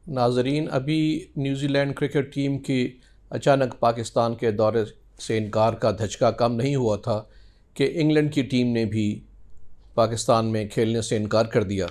नाजरीन, अभी New Zealand cricket team की अचानक पाकिस्तान के दौरे से इनकार का धचका कम नहीं हुआ था कि इंग्लैंड की टीम ने भी पाकिस्तान में खेलने से इनकार कर दिया।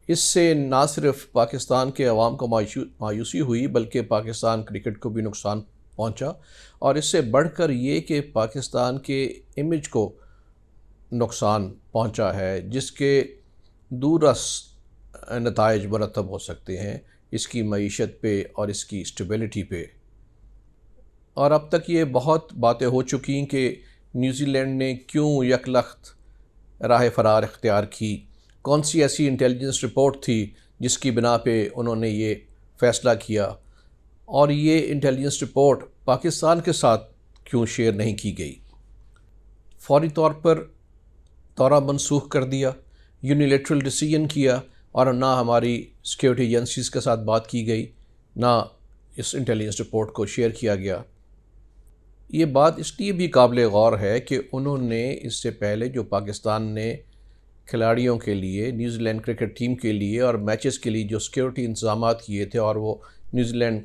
इससे ना सिर्फ पाकिस्तान के अवाम को मायूसी हुई बल्कि पाकिस्तान क्रिकेट को भी नुकसान पहुंचा, और इससे बढ़कर ये कि पाकिस्तान के इमेज को नुकसान पहुंचा है, जिसके दूरस नताइज मरतब हो सकते हैं इसकी मईशत पे और इसकी स्टेबिलिटी पे। और अब तक ये बहुत बातें हो चुकी कि न्यूज़ीलैंड ने क्यों यकलख्त राह फरार इख्तियार की, कौन सी ऐसी इंटेलिजेंस रिपोर्ट थी जिसकी बिना पे उन्होंने ये फ़ैसला किया, और ये इंटेलिजेंस रिपोर्ट पाकिस्तान के साथ क्यों शेयर नहीं की गई। फौरी तौर पर दौरा मनसूख कर दिया, यूनिलेटरल डिसीजन किया, और ना हमारी सिक्योरिटी एजेंसीज़ के साथ बात की गई, ना इस इंटेलिजेंस रिपोर्ट को शेयर किया गया। ये बात इसलिए भी काबिल गौर है कि उन्होंने इससे पहले जो पाकिस्तान ने खिलाड़ियों के लिए, न्यूज़ीलैंड क्रिकेट टीम के लिए और मैचेस के लिए जो सिक्योरिटी इंतजाम किए थे और वो न्यूज़ीलैंड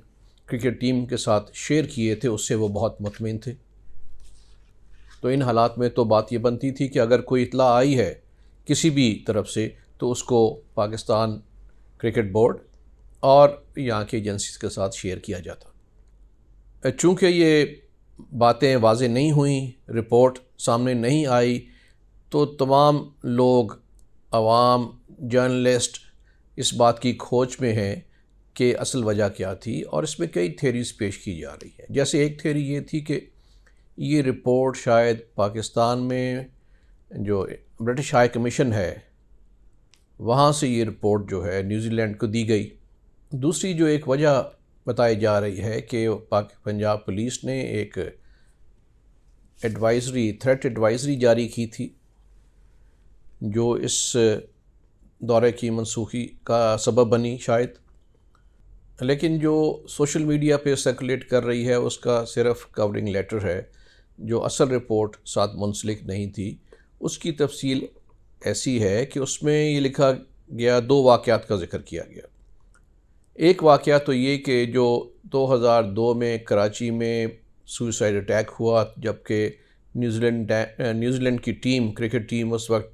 क्रिकेट टीम के साथ शेयर किए थे, उससे वो बहुत मुतमिन थे। तो इन हालात में तो बात ये बनती थी कि अगर कोई इत्ला आई है किसी भी तरफ से तो उसको पाकिस्तान क्रिकेट बोर्ड और यहाँ की एजेंसीज़ के साथ शेयर किया जाता। चूँकि ये बातें वाज़ेह नहीं हुई, रिपोर्ट सामने नहीं आई, तो तमाम लोग, अवाम, जर्नलिस्ट इस बात की खोज में हैं कि असल वजह क्या थी, और इसमें कई थेरीज़ पेश की जा रही हैं। जैसे एक थेरी ये थी कि ये रिपोर्ट शायद पाकिस्तान में जो ब्रिटिश हाई कमीशन है वहाँ से ये रिपोर्ट जो है न्यूज़ीलैंड को दी गई। दूसरी जो एक वजह बताई जा रही है कि पंजाब पुलिस ने एक थ्रेट एडवाइज़री जारी की थी जो इस दौरे की मनसूखी का सबब बनी शायद। लेकिन जो सोशल मीडिया पे सर्कुलेट कर रही है उसका सिर्फ कवरिंग लेटर है, जो असल रिपोर्ट साथ मुंसलिक नहीं थी। उसकी तफसील ऐसी है कि उसमें ये लिखा गया, दो वाक़यात का ज़िक्र किया गया। एक वाक़या तो ये कि जो 2002 में कराची में सुसाइड अटैक हुआ, जबकि न्यूज़ीलैंड की टीम, क्रिकेट टीम उस वक्त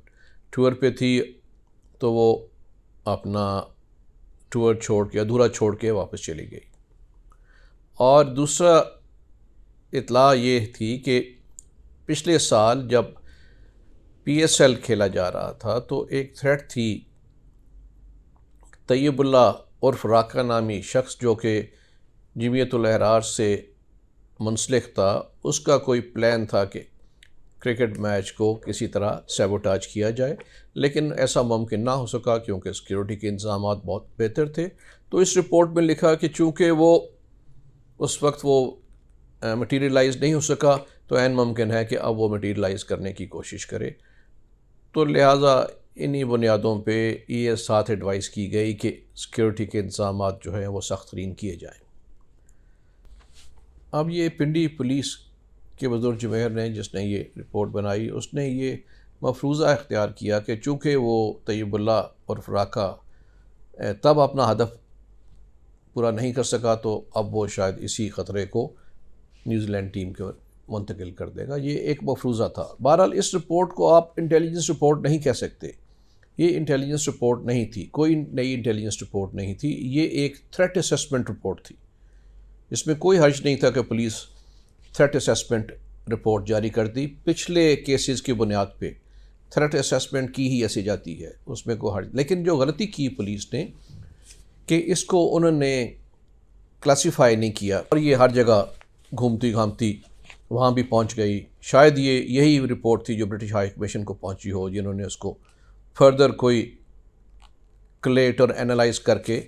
टूर पे थी, तो वो अपना टूर छोड़ के, अधूरा छोड़ के वापस चली गई। और दूसरा इत्ला ये थी कि पिछले साल जब PSL खेला जा रहा था तो एक थ्रेट थी, तैयबुल्लाह उर्फ राका नामी शख्स जो कि जमीयतुल अहरार से मुंसलिक था, उसका कोई प्लान था कि क्रिकेट मैच को किसी तरह सैबोटाज किया जाए, लेकिन ऐसा मुमकिन ना हो सका क्योंकि सिक्योरिटी के इंतजाम बहुत बेहतर थे। तो इस रिपोर्ट में लिखा कि चूँकि वो उस वक्त वो मटीरियलाइज़ नहीं हो सका, तो ऐन मुमकिन है कि अब वो मटीरियलाइज़ करने की कोशिश करे। तो लिहाजा इन्हीं बुनियादों पे ये साथ एडवाइस की गई कि सिक्योरिटी के इंतजाम जो हैं वो सख्त तरीन किए जाएँ। अब ये पिंडी पुलिस के बजुर्ग जुमेर ने, जिसने ये रिपोर्ट बनाई, उसने ये मफरूज़ा इख्तियार किया कि चूँकि वो तैयबुल्लाह उर्फ राका तब अपना हदफ पूरा नहीं कर सका, तो अब वो शायद इसी ख़तरे को न्यूज़ीलैंड टीम को मुंतकिल कर देगा। ये एक मफरूज़ा था। बहरहाल इस रिपोर्ट को आप इंटेलिजेंस रिपोर्ट नहीं कह सकते। ये इंटेलिजेंस रिपोर्ट नहीं थी, कोई नई इंटेलिजेंस रिपोर्ट नहीं थी। ये एक थ्रेट असेसमेंट रिपोर्ट थी। इसमें कोई हर्ज नहीं था कि पुलिस थ्रेट असेसमेंट रिपोर्ट जारी कर दी। पिछले केसेस की बुनियाद पे थ्रेट असेसमेंट की ही ऐसी जाती है, उसमें कोई हर्ज। लेकिन जो गलती की पुलिस ने कि इसको उन्होंने क्लासीफाई नहीं किया, और ये हर जगह घूमती घामती वहाँ भी पहुँच गई। शायद ये यही रिपोर्ट थी जो ब्रिटिश हाई कमीशन को पहुँची हो, जिन्होंने उसको फर्दर कोई कलेट और एनालाइज करके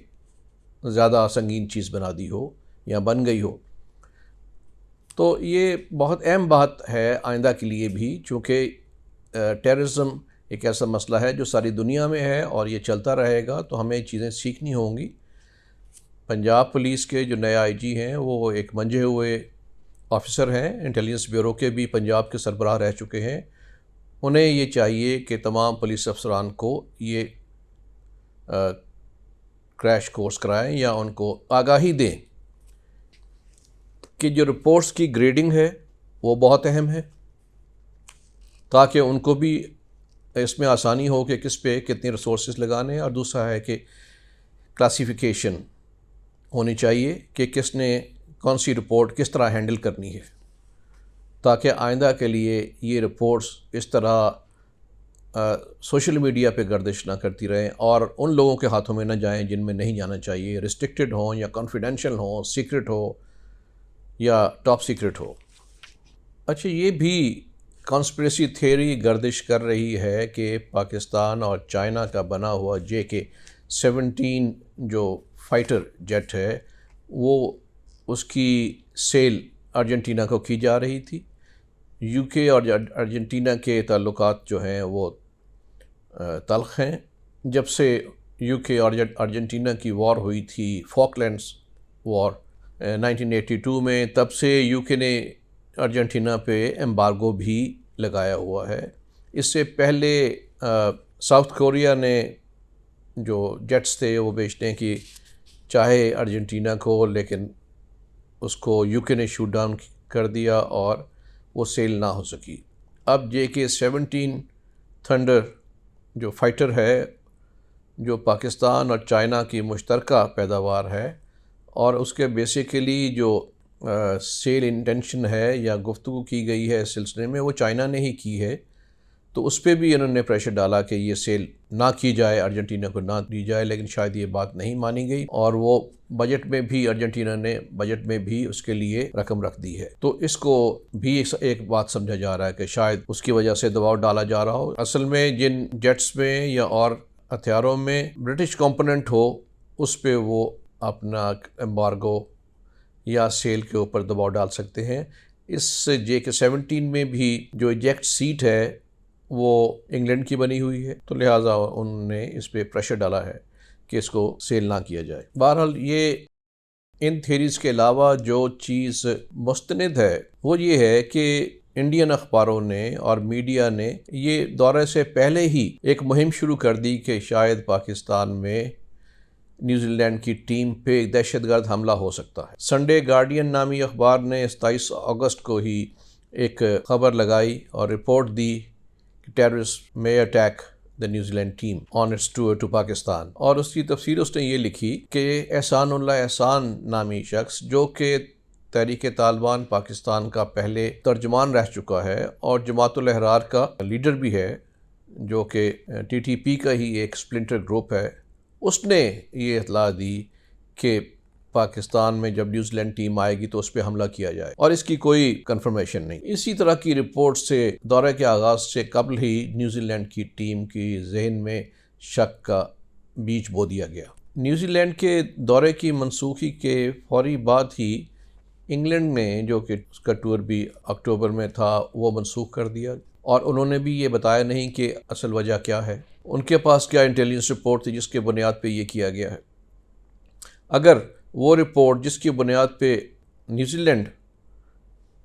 ज़्यादा संगीन चीज़ बना दी हो या बन गई हो। तो ये बहुत अहम बात है आइंदा के लिए भी, चूँकि टेररिज्म एक ऐसा मसला है जो सारी दुनिया में है और ये चलता रहेगा, तो हमें चीज़ें सीखनी होंगी। पंजाब पुलिस के जो नए IG हैं वो एक मंजे हुए ऑफिसर हैं, इंटेलिजेंस ब्यूरो के भी पंजाब के सरबराह रह चुके हैं। उन्हें ये चाहिए कि तमाम पुलिस अफसरान को ये क्रैश कोर्स कराएं या उनको आगाही दें कि जो रिपोर्ट्स की ग्रेडिंग है वो बहुत अहम है, ताकि उनको भी इसमें आसानी हो कि किस पे कितने रिसोर्सेज लगाने हैं। और दूसरा है कि क्लासिफिकेशन होनी चाहिए कि किसने कौन सी रिपोर्ट किस तरह हैंडल करनी है, ताकि आइंदा के लिए ये रिपोर्ट्स इस तरह सोशल मीडिया पे गर्दिश ना करती रहें और उन लोगों के हाथों में ना जाएं जिनमें नहीं जाना चाहिए, रिस्ट्रिक्टेड हो या कॉन्फिडेंशियल हो, सीक्रेट हो या टॉप सीक्रेट हो। अच्छा, ये भी कॉन्स्पिरेसी थियरी गर्दिश कर रही है कि पाकिस्तान और चाइना का बना हुआ JK-17 जो फाइटर जेट है वो उसकी सेल अर्जेंटीना को की जा रही थी। UK और अर्जेंटीना के ताल्लुकात जो हैं वो तल्ख हैं। जब से UK और अर्जेंटीना की वॉर हुई थी, फॉकलैंड्स वॉर 1982 में, तब से UK ने अर्जेंटीना पे एम्बार्गो भी लगाया हुआ है। इससे पहले साउथ कोरिया ने जो जेट्स थे वो बेचने की चाहे अर्जेंटीना को, लेकिन उसको UK ने शूट डाउन कर दिया और वो सेल ना हो सकी। अब JK-17 थंडर जो फाइटर है, जो पाकिस्तान और चाइना की मुश्तरका पैदावार है, और उसके बेसिकली जो सेल इंटेंशन है या गुफ्तगू की गई है इस सिलसिले में वो चाइना ने ही की है। तो उस पर भी इन्होंने प्रेशर डाला कि ये सेल ना की जाए, अर्जेंटीना को ना दी जाए, लेकिन शायद ये बात नहीं मानी गई और वो बजट में भी, अर्जेंटीना ने बजट में भी उसके लिए रकम रख दी है। तो इसको भी एक बात समझा जा रहा है कि शायद उसकी वजह से दबाव डाला जा रहा हो। असल में जिन जेट्स में या और हथियारों में ब्रिटिश कंपोनेंट हो उस पर वो अपना एम्बार्गो या सेल के ऊपर दबाव डाल सकते हैं। इस JK-17 में भी जो इजेक्ट सीट है वो इंग्लैंड की बनी हुई है, तो लिहाजा उन्होंने इस पर प्रेशर डाला है कि इसको सेल ना किया जाए। बहरहाल ये इन थेरीज़ के अलावा जो चीज़ मुस्तनद है वो ये है कि इंडियन अखबारों ने और मीडिया ने ये दौरे से पहले ही एक मुहिम शुरू कर दी कि शायद पाकिस्तान में न्यूजीलैंड की टीम पे दहशतगर्द हमला हो सकता है। संडे गार्डियन नामी अखबार ने 27 अगस्त को ही एक खबर लगाई और रिपोर्ट दी कि terrorist may attack the New Zealand team on its tour to Pakistan, और उसकी तफसीर उसने ये लिखी कि एहसानुल्लाह एहसान नामी शख्स, जो कि तहरीक तालिबान पाकिस्तान का पहले तर्जमान रह चुका है और जमातुल अहरार का लीडर भी है, जो कि TTP का ही एक स्प्लिंटर ग्रुप है, उसने ये इतला दी कि पाकिस्तान में जब न्यूजीलैंड टीम आएगी तो उस पर हमला किया जाए, और इसकी कोई कंफर्मेशन नहीं। इसी तरह की रिपोर्ट से दौरे के आगाज़ से कबल ही न्यूजीलैंड की टीम की जहन में शक का बीज बो दिया गया। न्यूजीलैंड के दौरे की मनसूखी के फौरी बाद ही इंग्लैंड ने, जो कि उसका टूर भी अक्टूबर में था, वो मनसूख कर दिया, और उन्होंने भी ये बताया नहीं कि असल वजह क्या है, उनके पास क्या इंटेलिजेंस रिपोर्ट थी जिसके बुनियाद पे ये किया गया है। अगर वो रिपोर्ट जिसकी बुनियाद पे न्यूजीलैंड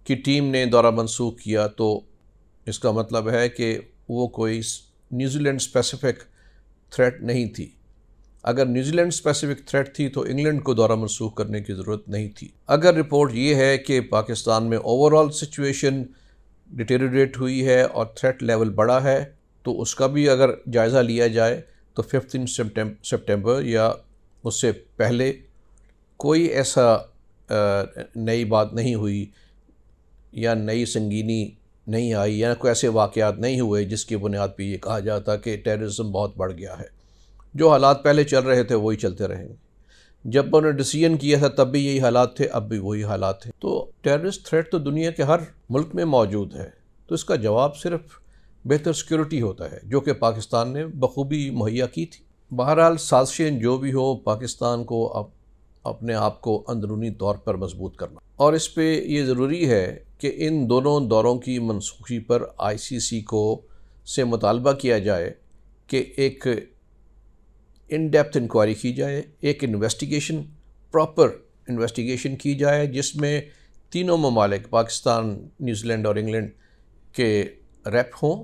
की टीम ने दौरा मनसूख किया तो इसका मतलब है कि वो कोई न्यूजीलैंड स्पेसिफिक थ्रेट नहीं थी। अगर न्यूजीलैंड स्पेसिफिक थ्रेट थी तो इंग्लैंड को दौरा मनसूख करने की ज़रूरत नहीं थी। अगर रिपोर्ट ये है कि पाकिस्तान में ओवरऑल सिचुएशन डिटेरियोरेट हुई है और थ्रेट लेवल बढ़ा है, तो उसका भी अगर जायज़ा लिया जाए तो 15 सितंबर या उससे पहले कोई ऐसा नई बात नहीं हुई या नई संगीनी नहीं आई या कोई ऐसे वाक़यात नहीं हुए जिसकी बुनियाद पे ये कहा जाता कि टेररिज्म बहुत बढ़ गया है। जो हालात पहले चल रहे थे वही चलते रहेंगे। जब उन्होंने डिसीजन किया था तब भी यही हालात थे, अब भी वही हालात थे। तो टेररिस्ट थ्रेट तो दुनिया के हर मुल्क में मौजूद है, तो इसका जवाब सिर्फ बेहतर सिक्योरिटी होता है, जो कि पाकिस्तान ने बखूबी मुहैया की थी। बहरहाल साजिशें जो भी हो, पाकिस्तान को अब अपने आप को अंदरूनी तौर पर मजबूत करना, और इस पे ये ज़रूरी है कि इन दोनों दौरों की मनसूखी पर ICC को से मुतालबा किया जाए कि एक इन डेप्थ इंक्वायरी की जाए, एक इन्वेस्टिगेशन, प्रॉपर इन्वेस्टिगेशन की जाए जिसमें तीनों ममालिक पाकिस्तान, न्यूजीलैंड और इंग्लैंड के रेप हों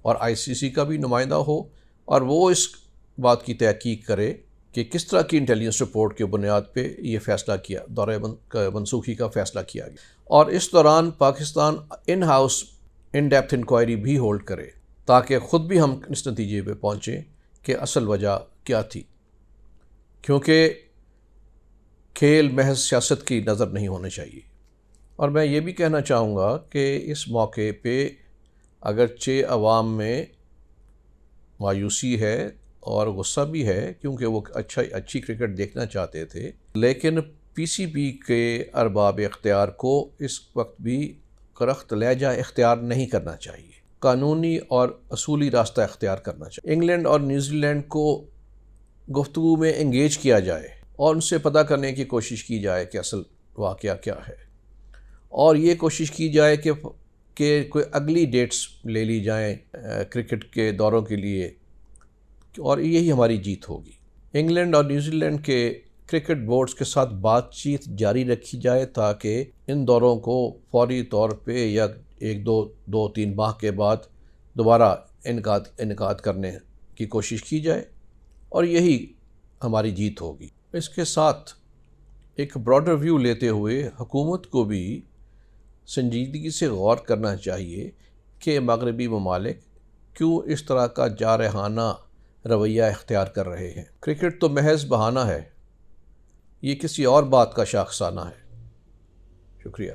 और ICC का भी नुमाइंदा हो, और वो इस बात की तहकीक करे कि किस तरह की इंटेलिजेंस रिपोर्ट के बुनियाद पे ये फ़ैसला किया, दौरे मनसूखी का फ़ैसला किया गया। और इस दौरान Pakistan in house in depth inquiry भी होल्ड करे ताकि ख़ुद भी हम इस नतीजे पे पहुँचें कि असल वजह क्या थी, क्योंकि खेल महज सियासत की नज़र नहीं होनी चाहिए। और मैं ये भी कहना चाहूँगा कि इस मौके पे अगरचे अवाम में मायूसी है और गुस्सा भी है, क्योंकि वो अच्छी क्रिकेट देखना चाहते थे, लेकिन पीसीबी के अरबाब इख्तियार को इस वक्त भी करख्त लहजा इख्तियार नहीं करना चाहिए, कानूनी और असूली रास्ता इख्तियार करना चाहिए। इंग्लैंड और न्यूजीलैंड को गुफ्तगू में इंगेज किया जाए और उनसे पता करने की कोशिश की जाए कि असल वाक़या क्या है, और ये कोशिश की जाए कि कोई अगली डेट्स ले ली जाएं क्रिकेट के दौरों के लिए, और यही हमारी जीत होगी। इंग्लैंड और न्यूजीलैंड के क्रिकेट बोर्ड्स के साथ बातचीत जारी रखी जाए ताकि इन दौरों को फौरी तौर पे या एक दो तीन माह के बाद दोबारा इनकाद करने की कोशिश की जाए, और यही हमारी जीत होगी। इसके साथ एक ब्रॉडर व्यू लेते हुए हुकूमत को भी संजीदगी से गौर करना चाहिए कि मगरबी ममालिक क्यों इस तरह का जारहाना रवैया इख्तियार कर रहे हैं। क्रिकेट तो महज बहाना है, ये किसी और बात का शाखसाना है। शुक्रिया।